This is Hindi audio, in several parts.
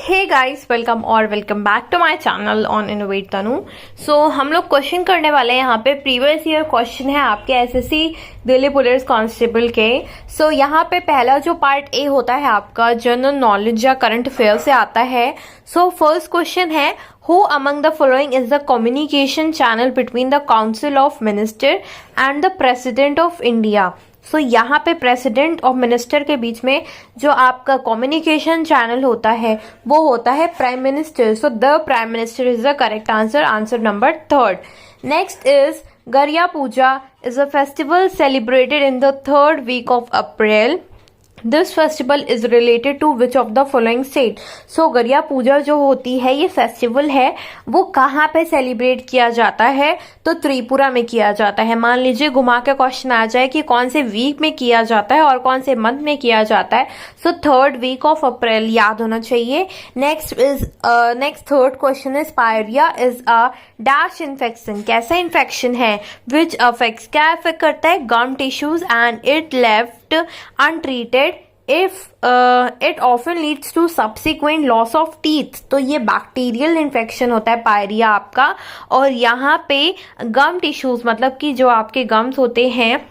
Hey guys, welcome back to my channel on innovate Tanu. So हम लोग क्वेश्चन करने वाले हैं यहाँ पे। प्रीवियस ईयर क्वेश्चन है आपके एसएससी दिल्ली पुलिस कांस्टेबल के। सो यहाँ पे पहला जो पार्ट ए होता है आपका जनरल नॉलेज या करंट अफेयर से आता है। सो फर्स्ट क्वेश्चन है, who among the following is the communication channel between the council of minister and the president of India. So यहाँ पे प्रेसिडेंट और मिनिस्टर के बीच में जो आपका कम्युनिकेशन चैनल होता है वो होता है prime minister. So the prime minister is the correct answer, answer number third. Next is Garia Puja is a festival celebrated in the third week of April. This festival is related to which of the following state. So Garia Puja जो होती है ये फेस्टिवल है, वो कहाँ पे सेलिब्रेट किया जाता है? तो त्रिपुरा में किया जाता है। मान लीजिए घुमा के क्वेश्चन आ जाए कि कौन से वीक में किया जाता है और कौन से मंथ में किया जाता है। So third week of April याद होना चाहिए। Next third question is pyorrhoea is a dash infection. कैसा इन्फेक्शन है? विच अफेक्ट्स, क्या अफेक्ट करता है? Gum tissues and it left untreated if it often leads to subsequent loss of teeth। तो ये बैक्टीरियल इन्फेक्शन होता है पायरिया आपका। और यहाँ पे गम टिश्यूज मतलब कि जो आपके गम्स होते हैं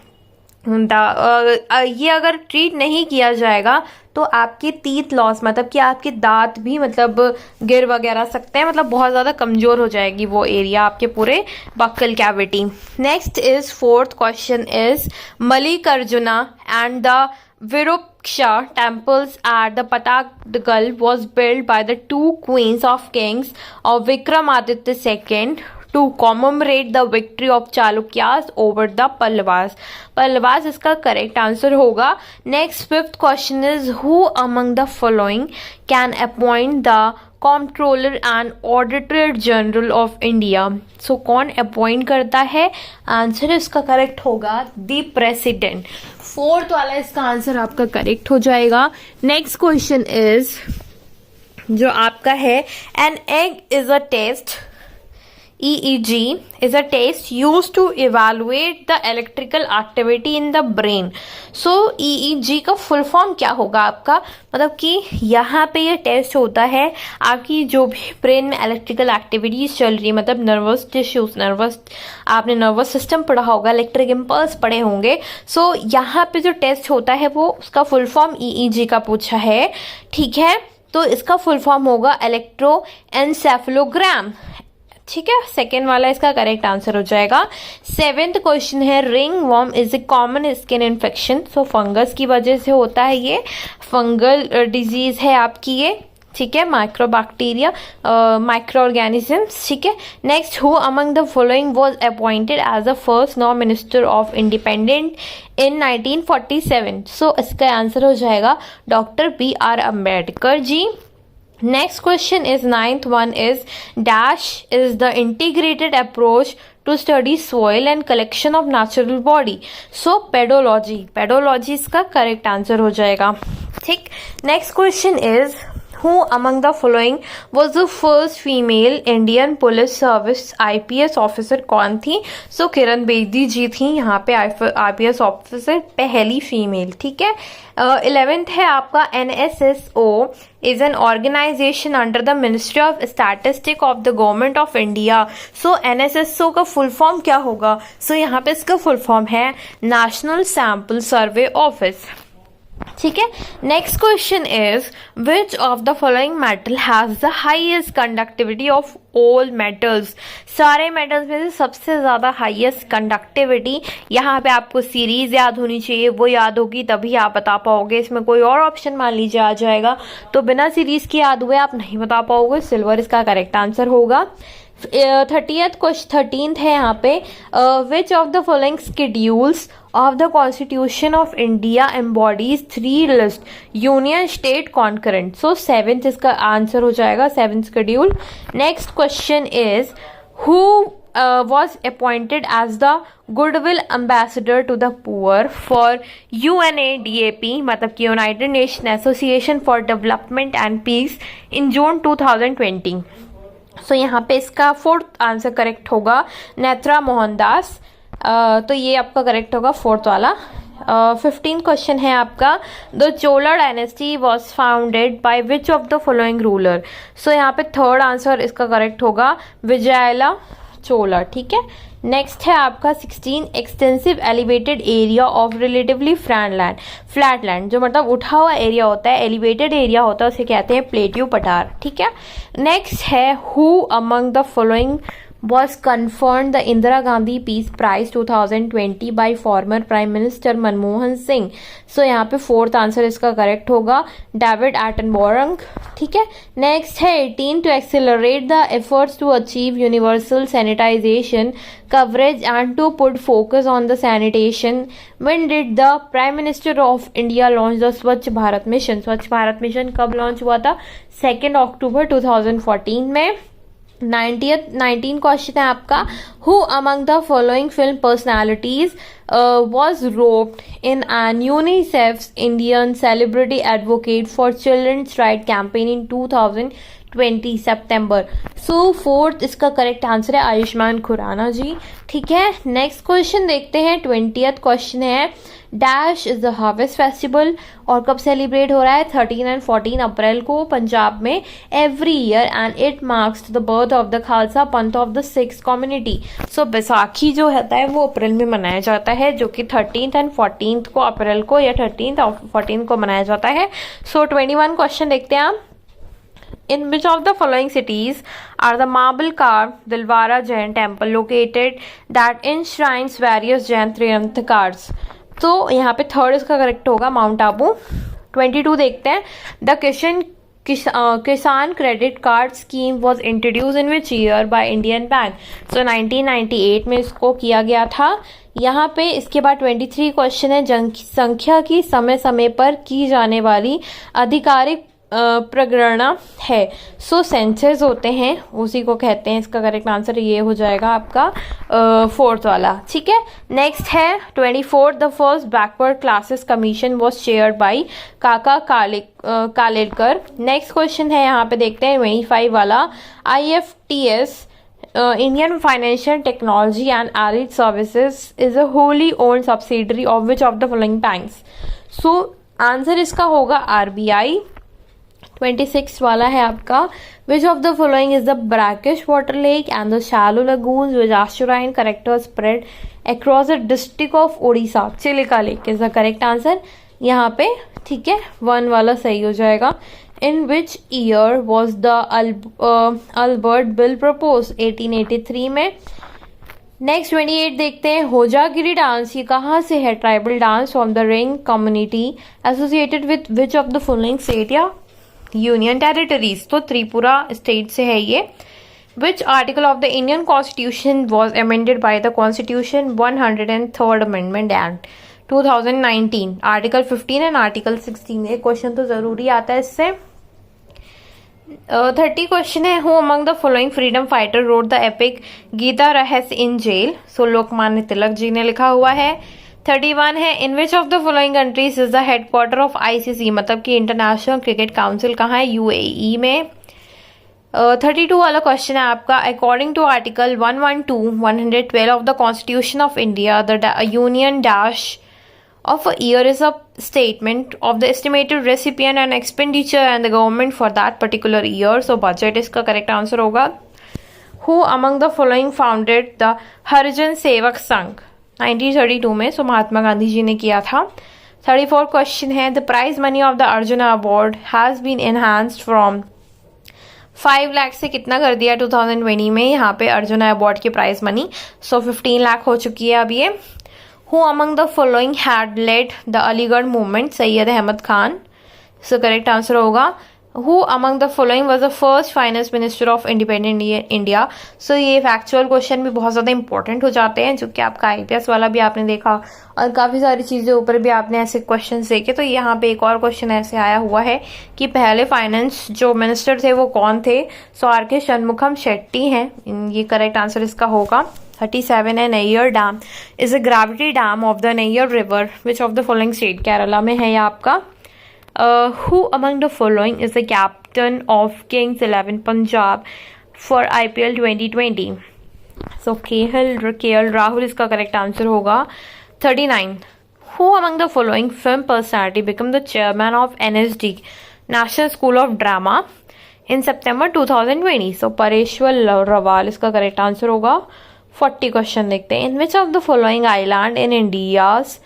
ये अगर ट्रीट नहीं किया जाएगा तो आपके टीथ लॉस मतलब कि आपके दांत भी मतलब गिर वगैरह सकते हैं, मतलब बहुत ज़्यादा कमज़ोर हो जाएगी वो एरिया आपके पूरे buccal cavity. Next is fourth question is Mallikarjuna and the Virupaksha temples at the Pattakal was built by the two queens of kings of Vikramaditya II to commemorate the victory of Chalukyas over the Pallavas। Pallavas इसका करेक्ट आंसर होगा। Next fifth question is who among the following can appoint the controller and auditor general of India. So कौन अपॉइंट करता है? आंसर इसका करेक्ट होगा द प्रेसिडेंट। फोर्थ वाला इसका आंसर आपका करेक्ट हो जाएगा। नेक्स्ट क्वेश्चन इज जो आपका है, an egg is a test EEG is a test used to evaluate the electrical activity in the brain। So EEG का फुल फॉर्म क्या होगा आपका? मतलब कि यहाँ पे ये टेस्ट होता है आपकी जो भी ब्रेन में इलेक्ट्रिकल एक्टिविटीज चल रही है, मतलब नर्वस टिश्यूज, आपने नर्वस सिस्टम पढ़ा होगा, इलेक्ट्रिक इम्पल्स पढ़े होंगे। सो यहाँ पे जो टेस्ट होता है वो उसका फुल फॉर्म EEG का पूछा है, ठीक है? तो इसका फुल फॉर्म होगा इलेक्ट्रोएन्सेफेलोग्राम, ठीक है? सेकेंड वाला इसका करेक्ट आंसर हो जाएगा। सेवेंथ क्वेश्चन है, ring worm is a common skin infection. So fungus की वजह से होता है, ये फंगल डिजीज है आपकी ये, ठीक है? माइक्रोबैक्टीरिया माइक्रो ऑर्गेनिजम्स, ठीक है? Next, who among the following was appointed as the first non minister of independent in 1947। So इसका आंसर हो जाएगा doctor BR Ambedkar ji. Next question is ninth one is dash is the integrated approach to study soil and collection of natural body। So pedology इसका correct answer हो जाएगा, ठीक? Next question is who among the following was the first female Indian police service IPS officer? कौन थी? So किरण बेदी जी थी यहाँ पे IPS ऑफिसर, पहली फीमेल, ठीक है? 11th है आपका NSSO is an organization under the Ministry of Statistics of the Government of India। So NSSO का फुल फॉर्म क्या होगा? So यहाँ पे इसका फुल फॉर्म है नेशनल सैंपल सर्वे ऑफिस, ठीक है? Next question is which of the following metal has the highest conductivity of all metals. सारे मेटल्स में से सबसे ज्यादा हाईएस्ट कंडक्टिविटी। यहाँ पे आपको सीरीज याद होनी चाहिए, वो याद होगी तभी आप बता पाओगे। इसमें कोई और ऑप्शन मान लीजिए आ जाएगा तो बिना सीरीज के याद हुए आप नहीं बता पाओगे। सिल्वर इसका करेक्ट आंसर होगा। 13th है यहाँ पे, विच of the following schedules of the Constitution of India embodies 3 list union state concurrent। So 7th इसका आंसर हो जाएगा, 7th schedule। Next question is who was appointed as the goodwill ambassador to the poor for UNADP मतलब कि United Nations Association for Development and Peace in June 2020। So यहाँ पे इसका फोर्थ आंसर करेक्ट होगा नेत्रा मोहनदास। तो ये आपका करेक्ट होगा फोर्थ वाला 15 क्वेश्चन है आपका, the Chola dynasty was founded by which of the following ruler. So यहाँ पे थर्ड आंसर इसका करेक्ट होगा विजयला चोला, ठीक है। नेक्स्ट है आपका 16 extensive elevated area of relatively flat land, जो मतलब उठा हुआ एरिया होता है, एलिवेटेड एरिया होता है, उसे कहते हैं प्लेट्यू पठार, ठीक है। नेक्स्ट है who among the following was conferred the Indira Gandhi Peace Prize 2020 by former Prime Minister Manmohan Singh। So यहाँ पे फोर्थ आंसर इसका करेक्ट होगा डेविड एटनबॉरग, ठीक है। नेक्स्ट है 18 to accelerate the efforts to achieve universal sanitization coverage and to put focus on the sanitation when did the prime minister of India launch the Swachh Bharat mission. स्वच्छ भारत मिशन कब लॉन्च हुआ था? 2 अक्टूबर 2014 में। 19 क्वेश्चन है आपका, who among the following film personalities was roped in an UNICEF's Indian celebrity advocate for children's right campaign in 2020 सितंबर। सो फोर्थ इसका करेक्ट आंसर है आयुष्मान खुराना जी, ठीक है। नेक्स्ट क्वेश्चन देखते हैं, 20th क्वेश्चन है, dash is the harvest festival और कब सेलिब्रेट हो रहा है? 13 और 14 अप्रैल को पंजाब में every year and it marks the birth of the Khalsa पंथ ऑफ द सिक्स कम्युनिटी। सो बैसाखी जो होता है वो अप्रैल में मनाया जाता है, जो कि 13 और 14 को अप्रैल को या 13 और 14 को मनाया जाता है। सो 21 क्वेश्चन देखते हैं आप, in which of the following cities are the marble carved Dilwara Jain temple located that enshrines various Jain Tirthankars। तो यहाँ पे थर्ड इसका करेक्ट होगा माउंट आबू। 22 देखते हैं, the Kisan credit card scheme was introduce in which year by Indian bank. So 1998 में इसको किया गया था। यहाँ पे इसके बाद 23 क्वेश्चन है, जनसंख्या की समय समय पर की जाने वाली आधिकारिक प्रगणना है। सो सेंसस होते हैं, उसी को कहते हैं। इसका करेक्ट आंसर ये हो जाएगा आपका फोर्थ वाला, ठीक है। नेक्स्ट है 24, the first backward classes commission was chaired by काका कालेलकर। नेक्स्ट क्वेश्चन है, यहाँ पे देखते हैं 25 वाला, IFTS Indian Financial Technology and Allied Services is a wholly owned subsidiary of which of the following banks। So answer इसका होगा RBI। 26 वाला है आपका, which of the following is the brackish water lake and the shallow lagoons which asturine characters spread across the district of Odisha। Chilika lake is the correct answer यहाँ पे, ठीक है। 1 वाला सही हो जाएगा। In which year was the Albert Bill proposed? 1883 में। नेक्स्ट 28 देखते हैं, होजागिरी डांस ये कहाँ से है? Tribal dance from the ring community associated with which of the following state या यूनियन टेरिटरीज। तो त्रिपुरा स्टेट से है ये। Which article of the Indian constitution was amended by the constitution 103rd amendment act 2019? Article 15 and article 16। एक क्वेश्चन तो जरूरी आता है इससे। 30 क्वेश्चन है, who among the following freedom fighter wrote the epic Gita Rahasya in jail? सो लोकमान्य तिलक जी ने लिखा हुआ है। 31 है, in which of the following countries is the headquarter of ICC, मतलब कि इंटरनेशनल क्रिकेट काउंसिल कहाँ है? UAE में। 32 वाला क्वेश्चन है आपका, according to article 112 of the constitution of India the union dash of a year is a statement of the estimated recipient and expenditure and the government for that particular year। So budget इसका correct answer होगा। Who among the following founded the Harijan Sevak Sangh? 1932 में। सो महात्मा गांधी जी ने किया था। 34 क्वेश्चन है, the prize money of the Arjuna award has been enhanced from 5 lakh से कितना कर दिया 2020 में यहाँ पे अर्जुना अवार्ड की प्राइज मनी? सो 15 लाख हो चुकी है अब ये। Who among the following had led the Aligarh movement? Syed Ahmad Khan. So correct answer होगा। Who among the following was the first finance minister of independent India? सो ये फैक्चुअल क्वेश्चन भी बहुत ज़्यादा इंपॉर्टेंट हो जाते हैं, जो कि आपका IPS वाला भी आपने देखा और काफ़ी सारी चीज़ें ऊपर भी आपने ऐसे क्वेश्चन देखे। तो यहाँ पे एक और क्वेश्चन ऐसे आया हुआ है कि पहले फाइनेंस जो मिनिस्टर थे वो कौन थे? सो RK षणमुखम शेट्टी हैं, ये करेक्ट आंसर इसका होगा। 37 है, Neyyar dam is a gravity dam of the Neyyar river which of the following state? Kerala में है ये आपका। Who among the following is the captain of Kings 11 Punjab for IPL 2020? So KL Rahul इसका करेक्ट आंसर होगा। 39, Who among the following film personality became the chairman of NSD, National School of Drama, in September 2020? So परेश्वर Raval इसका करेक्ट आंसर होगा. 40 क्वेश्चन देखते हैं. In which of the following island in India's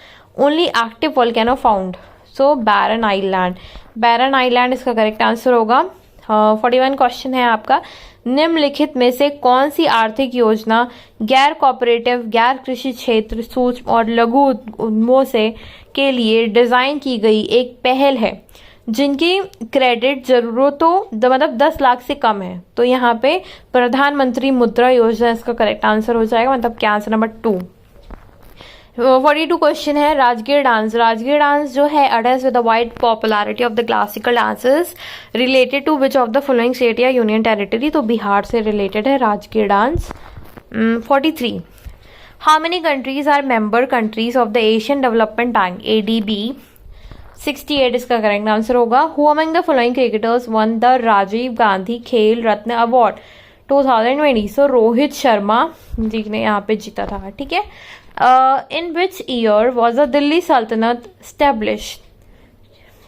only active volcano found? So Barren Island. Barren Island इसका करेक्ट आंसर होगा. 41 क्वेश्चन है आपका. निम्नलिखित में से कौन सी आर्थिक योजना गैर कोऑपरेटिव, गैर कृषि क्षेत्र, सूक्ष्म और लघु उद्यमों से के लिए डिजाइन की गई एक पहल है जिनकी क्रेडिट जरूरतों मतलब 10 लाख से कम है? तो यहाँ पे प्रधानमंत्री मुद्रा योजना इसका करेक्ट आंसर हो जाएगा, मतलब क्या आंसर नंबर 2. 42 क्वेश्चन है. राजगीर डांस. राजगीर डांस जो है attach with the wide popularity of the classical dances related to which of the following state या यूनियन टेरिटरी? तो बिहार से रिलेटेड है Rajgir dance. 43. How many countries are member countries of the Asian Development Bank ADB? 68 इसका करेक्ट आंसर होगा. Who among the following cricketers won the Rajiv Gandhi Khel Ratna award 2020? So Rohit Sharma ji ने यहाँ पे जीता था. ठीक है. In which year was the Delhi Sultanate established?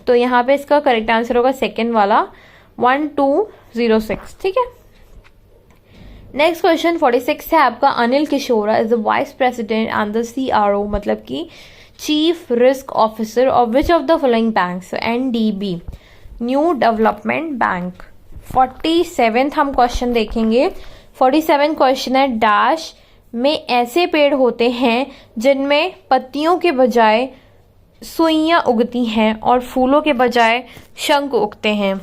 तो यहाँ पे इसका करेक्ट आंसर होगा सेकेंड वाला 1206. ठीक है. नेक्स्ट क्वेश्चन 46 है आपका. Anil Kishora is the vice president and the CRO मतलब कि chief risk officer of which of the following banks? NDB, new development bank. 47 हम क्वेश्चन देखेंगे. 47 क्वेश्चन है. डैश में ऐसे पेड़ होते हैं जिनमें पत्तियों के बजाय सुइयां उगती हैं और फूलों के बजाय शंख उगते हैं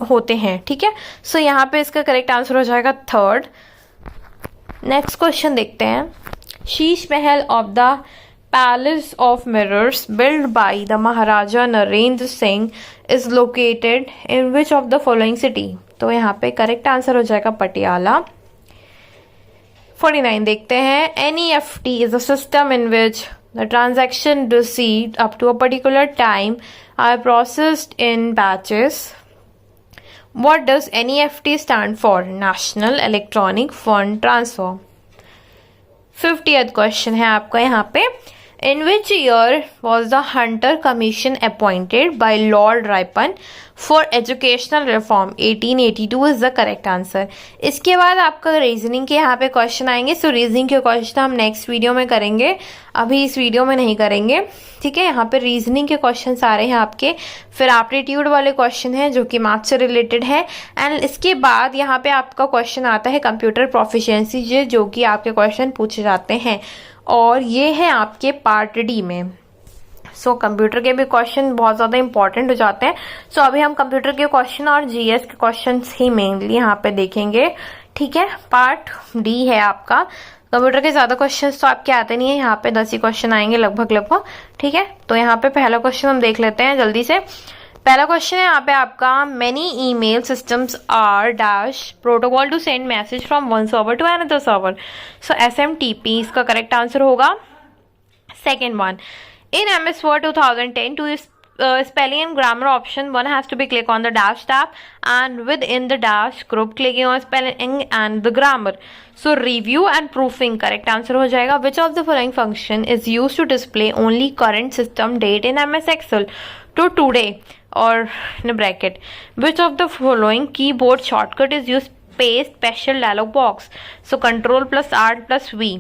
होते हैं. ठीक है. सो यहाँ पे इसका करेक्ट आंसर हो जाएगा 3rd. नेक्स्ट क्वेश्चन देखते हैं. Sheesh Mahal of the palace of mirrors built by the Maharaja Narendra Singh is located in which of the following city? तो यहाँ पे करेक्ट आंसर हो जाएगा पटियाला. 49 देखते हैं. NEFT is a system in which the transaction received up to a particular time are processed in batches. What does NEFT stand for? National Electronic Fund Transfer. 50th question है आपका यहाँ पे. In which year was the Hunter Commission appointed by Lord Ripon for educational reform? 1882 is the correct answer. इसके बाद आपका रीजनिंग के यहाँ पे क्वेश्चन आएंगे. सो रीजनिंग के क्वेश्चन हम नेक्स्ट वीडियो में करेंगे, अभी इस वीडियो में नहीं करेंगे. ठीक है. यहाँ पे रीजनिंग के क्वेश्चन सारे हैं आपके. फिर एप्टीट्यूड वाले क्वेश्चन हैं जो कि मैथ्स से रिलेटेड है. एंड इसके बाद यहाँ पे आपका क्वेश्चन आता है कंप्यूटर प्रोफिशिएंसी जो कि आपके क्वेश्चन पूछे जाते हैं और ये है आपके पार्ट डी में. सो कंप्यूटर के भी क्वेश्चन बहुत ज़्यादा इंपॉर्टेंट हो जाते हैं. सो अभी हम कंप्यूटर के क्वेश्चन और GS के क्वेश्चन ही मेनली यहाँ पे देखेंगे. ठीक है. पार्ट डी है आपका. कंप्यूटर के ज़्यादा क्वेश्चन तो आपके आते नहीं है, यहाँ पे 10 ही क्वेश्चन आएंगे लगभग. ठीक है. तो यहाँ पे पहला क्वेश्चन हम देख लेते हैं जल्दी से. पहला क्वेश्चन है यहाँ पे आपका. Many email systems are dash protocol to send message from one server to another server? So SMTP इसका करेक्ट आंसर होगा. Second one. इन MS Word 2010 to spelling and grammar option, one has to be click on the dash tab and within the dash group clicking on spelling and the grammar. So review and proofing correct answer हो जाएगा. Which of the following function is used to display only current system date in MS Excel to today or in a bracket? Which of the following keyboard shortcut is used paste special dialog box? So control plus alt plus V.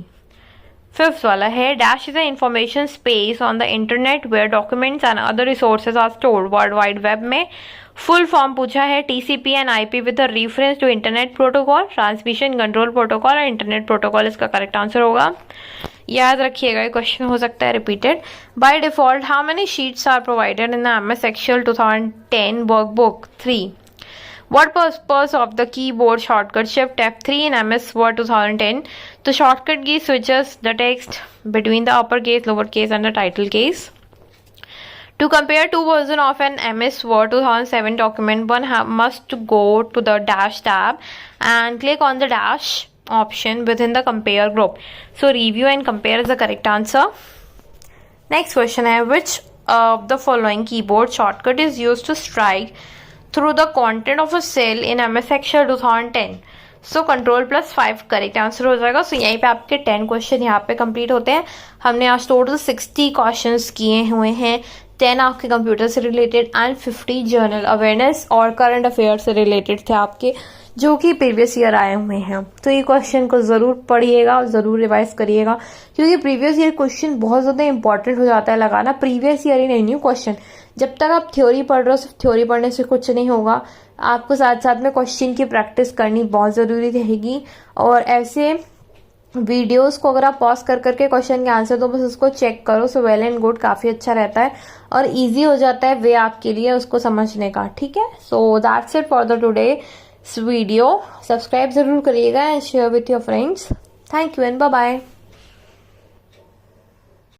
Fifth वाला है. Dash is a information space on the internet where documents and other resources are stored. World wide web में फुल फॉर्म पूछा है. TCP and IP with a reference to internet protocol, transmission control protocol और इंटरनेट प्रोटोकॉल इसका करेक्ट आंसर होगा. याद रखिएगा ये क्वेश्चन हो सकता है repeated. By default how many sheets are provided in the MS Excel 2010 workbook? 3. What purpose of the keyboard shortcut Shift F3 in MS Word 2010? The shortcut key switches the text between the uppercase, lowercase and the title case. To compare two versions of an MS Word 2007 document, one must go to the dash tab and click on the dash option within the compare group. So review and compare is the correct answer. Next question है. Which of the following keyboard shortcut is used to strike through the content of a cell in MS Excel 2010? So control +5 correct answer हो जाएगा। सो यहीं पे आपके 10 क्वेश्चन यहाँ पे कंप्लीट होते हैं। हमने आज टोटल 60 क्वेश्चंस किए हुए हैं, 10 आपके कंप्यूटर से रिलेटेड एंड 50 जनरल अवेयरनेस और करंट अफेयर से रिलेटेड थे आपके, जो कि प्रीवियस ईयर आए हुए हैं। तो ये क्वेश्चन को जरूर पढ़िएगा और जरूर रिवाइज करिएगा, क्योंकि प्रीवियस ईयर क्वेश्चन बहुत ज्यादा इंपॉर्टेंट हो जाता है लगाना। प्रीवियस ईयर ही नहीं, न्यू क्वेश्चन। जब तक आप थ्योरी पढ़ रहे हो, सिर्फ थ्योरी पढ़ने से कुछ नहीं होगा, आपको साथ साथ में क्वेश्चन की प्रैक्टिस करनी बहुत जरूरी रहेगी। और ऐसे वीडियोस को अगर आप पॉज कर करके क्वेश्चन के आंसर दो, बस उसको चेक करो, सो वेल एंड गुड, काफी अच्छा रहता है और इजी हो जाता है वे आपके लिए उसको समझने का। ठीक है, so that's it for the today video. Subscribe जरूर करिएगा and share with your friends. Thank you and bye bye.